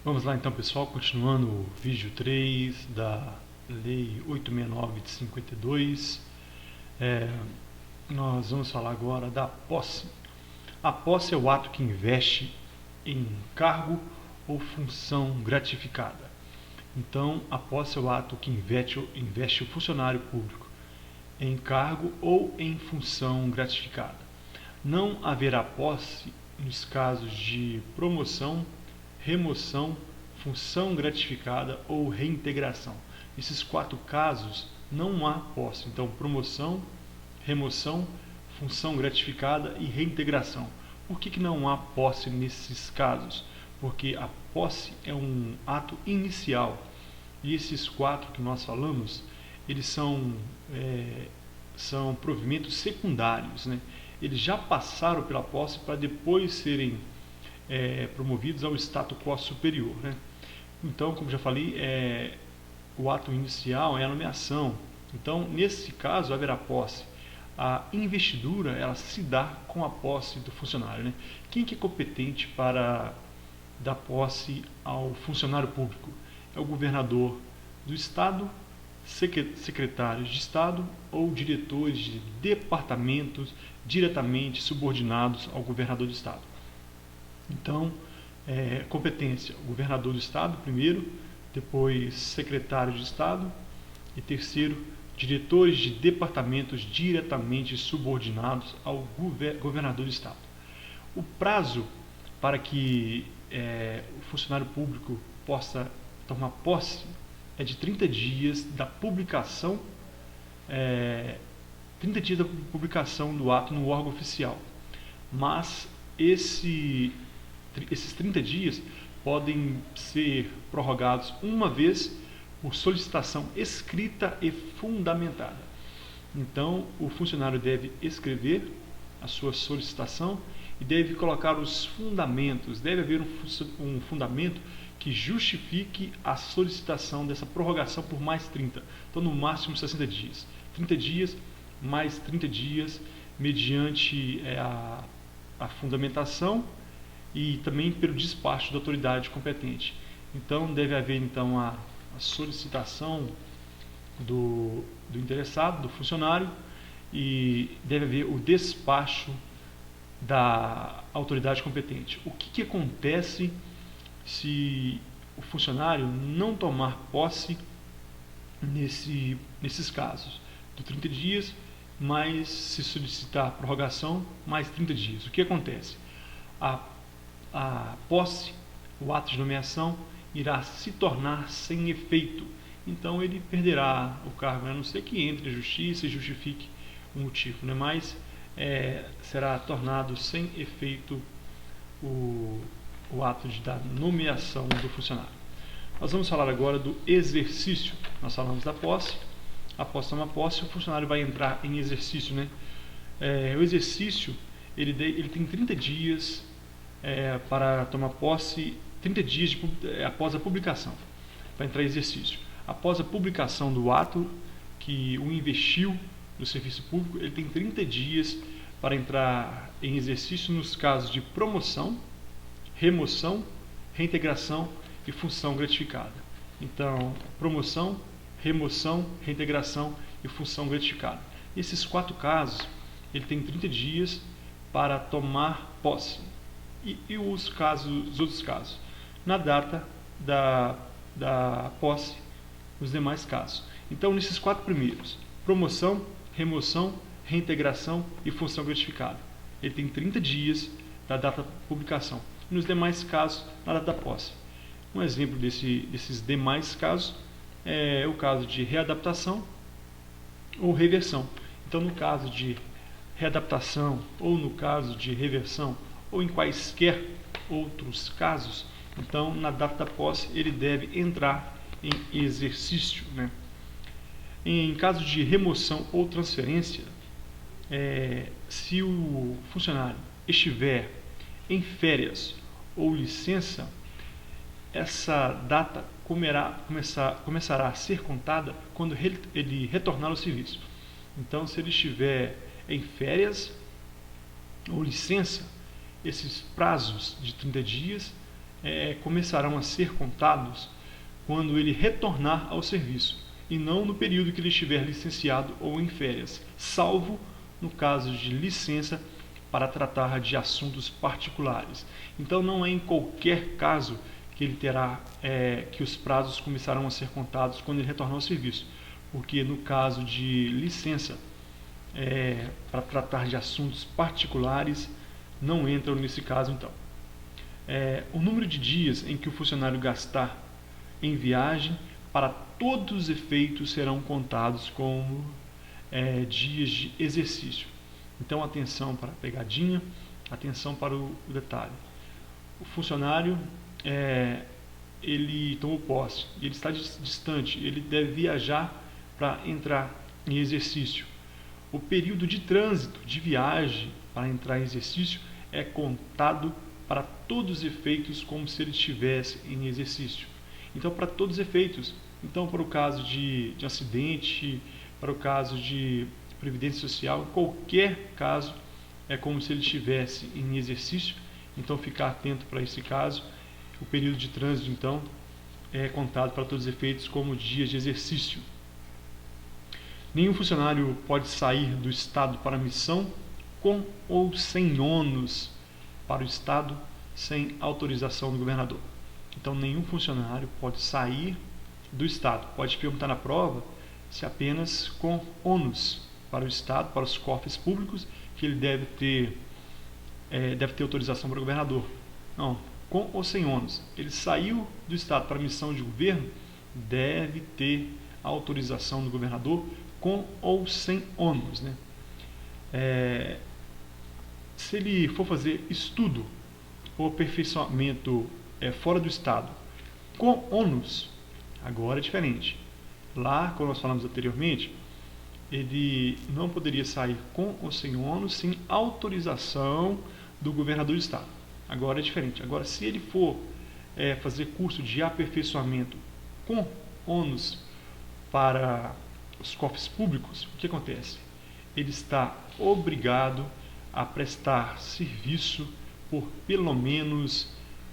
Vamos lá então, pessoal, continuando o vídeo 3 da Lei 869 de 52. Nós vamos falar agora da posse. A posse é o ato que investe em cargo ou função gratificada. Então, a posse é o ato que investe o funcionário público em cargo ou em função gratificada. Não haverá posse nos casos de promoção, remoção, função gratificada ou reintegração. Nesses 4 casos não há posse. Então, promoção, remoção, função gratificada e reintegração. Por que não há posse nesses casos? Porque a posse é um ato inicial. E esses 4 que nós falamos, eles são provimentos secundários, né? Eles já passaram pela posse para depois serem promovidos ao status quo superior, né? Então, como já falei, o ato inicial é a nomeação. Então, nesse caso, haverá posse. A investidura, ela se dá com a posse do funcionário, né? Quem que é competente para dar posse ao funcionário público? É o governador do estado, secretários de estado ou diretores de departamentos diretamente subordinados ao governador do estado. Então, competência, o governador do estado primeiro, depois secretário de estado e terceiro, diretores de departamentos diretamente subordinados ao governador do estado. O prazo para que o funcionário público possa tomar posse é de 30 dias da publicação, 30 dias da publicação do ato no órgão oficial. Mas esses 30 dias podem ser prorrogados uma vez por solicitação escrita e fundamentada. Então, o funcionário deve escrever a sua solicitação e deve colocar os fundamentos. Deve haver um fundamento que justifique a solicitação dessa prorrogação por mais 30. Então, no máximo 60 dias. 30 dias mais 30 dias mediante a fundamentação e também pelo despacho da autoridade competente. Então, deve haver então a solicitação do interessado, do funcionário, e deve haver o despacho da autoridade competente. O que acontece se o funcionário não tomar posse nesses casos? De 30 dias, mas se solicitar prorrogação, mais 30 dias. O que acontece? A posse, o ato de nomeação, irá se tornar sem efeito. Então ele perderá o cargo, a não ser que entre a justiça e justifique o motivo, né? Mas será tornado sem efeito o ato da nomeação do funcionário. Nós vamos falar agora do exercício. Nós falamos da posse. Após tomar posse, o funcionário vai entrar em exercício, né? O exercício, ele tem 30 dias para tomar posse, 30 dias após a publicação, para entrar em exercício. Após a publicação do ato que o investiu no serviço público, ele tem 30 dias para entrar em exercício nos casos de promoção, remoção, reintegração e função gratificada. Então, promoção, remoção, reintegração e função gratificada. Nesses 4 casos, ele tem 30 dias para tomar posse. E os outros casos? Na data da posse, os demais casos. Então, nesses 4 primeiros, promoção, remoção, reintegração e função gratificada, ele tem 30 dias da data da publicação. E nos demais casos, na data da posse. Um exemplo desses demais casos é o caso de readaptação ou reversão. Então, no caso de readaptação ou no caso de reversão ou em quaisquer outros casos, então, na data da posse, ele deve entrar em exercício, né? Em caso de remoção ou transferência, se o funcionário estiver em férias ou licença, essa data começará a ser contada quando ele retornar ao serviço. Então, se ele estiver em férias ou licença, esses prazos de 30 dias começarão a ser contados quando ele retornar ao serviço, e não no período que ele estiver licenciado ou em férias, salvo no caso de licença para tratar de assuntos particulares. Então não é em qualquer caso que ele terá que os prazos começarão a ser contados quando ele retornar ao serviço, porque no caso de licença para tratar de assuntos particulares não entram nesse caso. Então o número de dias em que o funcionário gastar em viagem, para todos os efeitos, serão contados como dias de exercício. Então atenção para a pegadinha, atenção para o detalhe. O funcionário ele tomou posse, ele está distante, ele deve viajar para entrar em exercício. O período de trânsito, de viagem para entrar em exercício, é contado para todos os efeitos como se ele estivesse em exercício. Então, para todos os efeitos, então para o caso de acidente, para o caso de previdência social, qualquer caso é como se ele estivesse em exercício. Então, ficar atento para esse caso. O período de trânsito, então, é contado para todos os efeitos como dias de exercício. Nenhum funcionário pode sair do Estado para missão com ou sem ônus para o Estado sem autorização do governador. Então, nenhum funcionário pode sair do Estado. Pode perguntar na prova se apenas com ônus para o Estado, para os cofres públicos, que ele deve ter autorização para o governador. Não, com ou sem ônus. Ele saiu do Estado para missão de governo, deve ter autorização do governador, com ou sem ônus, né? Se ele for fazer estudo ou aperfeiçoamento fora do Estado, com ônus, agora é diferente. Lá, como nós falamos anteriormente, ele não poderia sair com ou sem ônus, sem autorização do governador do Estado. Agora é diferente. Agora, se ele for fazer curso de aperfeiçoamento com ônus para os cofres públicos, o que acontece? Ele está obrigado a prestar serviço por pelo menos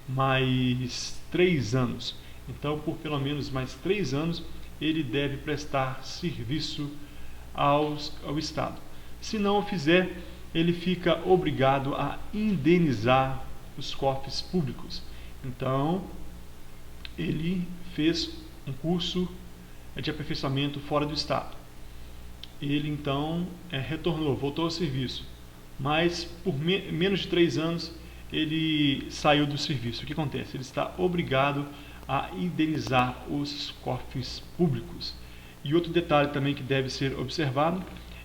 mais 3 anos. Então, por pelo menos mais 3 anos, ele deve prestar serviço ao Estado. Se não o fizer, ele fica obrigado a indenizar os cofres públicos. Então, ele fez um curso de aperfeiçoamento fora do Estado. Ele, então, retornou, voltou ao serviço. Mas, por menos de 3 anos, ele saiu do serviço. O que acontece? Ele está obrigado a indenizar os cofres públicos. E outro detalhe também que deve ser observado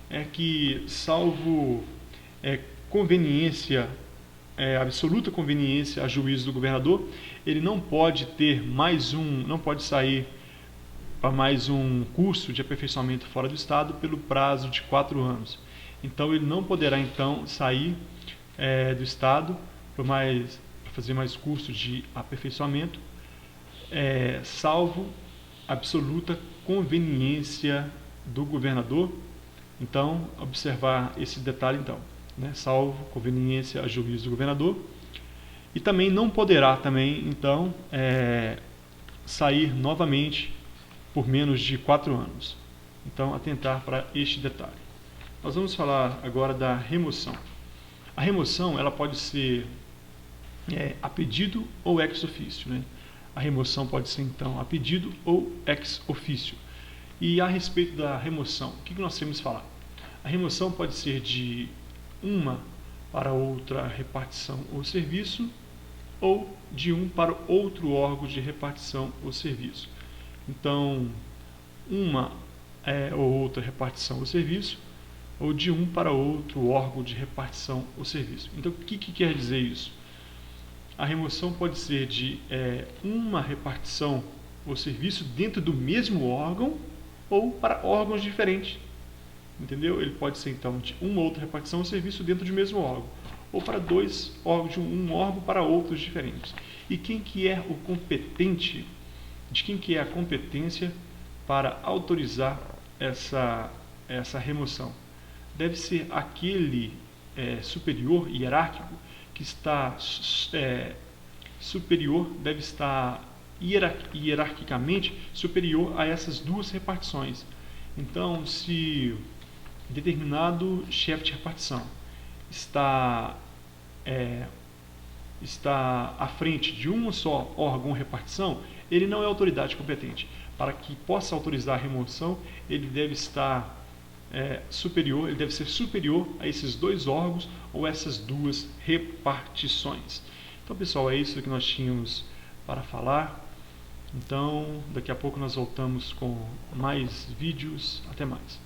é que, salvo conveniência, absoluta conveniência a juízo do governador, ele não pode sair para mais um curso de aperfeiçoamento fora do Estado pelo prazo de 4 anos. Então ele não poderá então sair do Estado para fazer mais curso de aperfeiçoamento, salvo absoluta conveniência do governador. Então, observar esse detalhe então, né? Salvo conveniência a juízo do governador. E também não poderá então sair novamente por menos de 4 anos. Então, atentar para este detalhe. Nós vamos falar agora da remoção. A remoção ela pode ser a pedido ou ex officio, né? A remoção pode ser então a pedido ou ex officio. E a respeito da remoção, o que nós temos que falar? A remoção pode ser de uma para outra repartição ou serviço, ou de um para outro órgão de repartição ou serviço. Então, uma ou outra repartição ou serviço, ou de um para outro órgão de repartição ou serviço. Então, o que quer dizer isso? A remoção pode ser de uma repartição ou serviço dentro do mesmo órgão ou para órgãos diferentes. Entendeu? Ele pode ser, então, de uma ou outra repartição ou serviço dentro do mesmo órgão, ou para 2 órgãos, de um órgão para outros diferentes. E quem que é o competente? De quem que é a competência para autorizar essa remoção? Deve ser aquele superior hierárquico que está superior, deve estar hierarquicamente superior a essas duas repartições. Então, se determinado chefe de repartição está à frente de uma só órgão ou repartição, ele não é autoridade competente. Para que possa autorizar a remoção, ele deve estar superior, ele deve ser superior a esses dois órgãos ou essas duas repartições. Então, pessoal, é isso que nós tínhamos para falar. Então, daqui a pouco nós voltamos com mais vídeos. Até mais.